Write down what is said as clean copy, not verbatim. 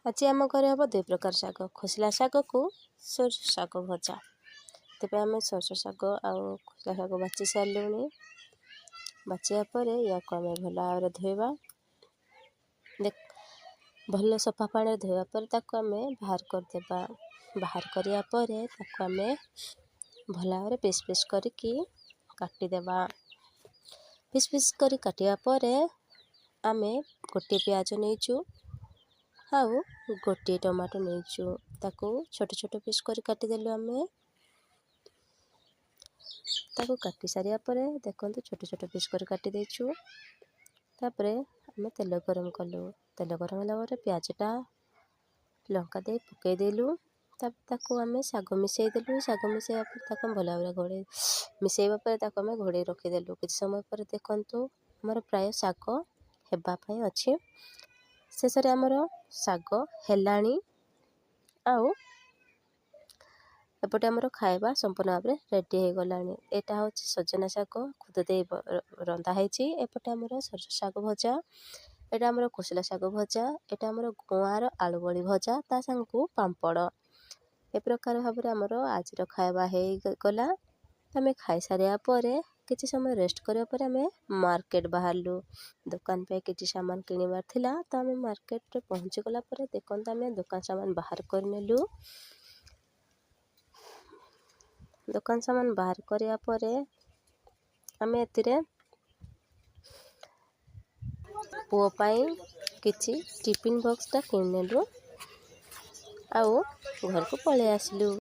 आज आम घरे हम 2 प्रकार शाग खोसला शाग को सोरस शाग भजा। तेज आम सोरस शाग आउ खोसला शाग बाची सारूँ। बाचिया पर या आम भल भाव धोवा भल सफा पानी धोवा पर आम बाहर करदेबा। बाहर करिया परे आम भल भाव पीस पीस करके काटिदेबा। पीस पीस कर काटिया परे आम गोटे प्याज नहींचु आउ गोटे टमाटो नहींचु ताको छोट छोट पीस कर काटिदेलु। आम ताको काटी सारिया परे देखंतु छोट छोट पीस कर काटी देचु। तापरे आम तेल गरम कलु। तेल गरम होला पर प्याजटा लंका दे पकई देलु। ताको आम शाग मिसई देलु। शाग मिसैया पर ताको भल भाव घोड़े मिसैबा पर ताको आम घोड़े रखीदेलु। किछ समय पर देखंतु हमर प्राय शाग हेबा पई अछि। शेष रे हमर शाग हेलाणी आउ एपटे हमर खाଇବା संपूर्ण भाव रेडी हो गलानी। एटा होछि सजना शाग खुद दे रंधा हैछि। एपटे हमर सरस शाग भजा, एटा हमर खोसला शाग भजा, एटा हमर गुआर आलू बड़ी भजा ता संगकु पांपड़। ए प्रकार भाव हमर आज खाଇବା हे गला। आम खाई सारिया परे किछि समय रेस्ट करिया परे आम मार्केट बाहरलु। दुकान पे किछि सामान किनिबार थिला त आम मार्केट रे पहुंची गला परे देखंत आम दुकान सामान बाहर करनेलु। दुकान सामान बाहर करिया परे आम एतिरे पुओ पाई किछि टिफिन बॉक्स टा किनेलु आउ घर को पळे आसलु।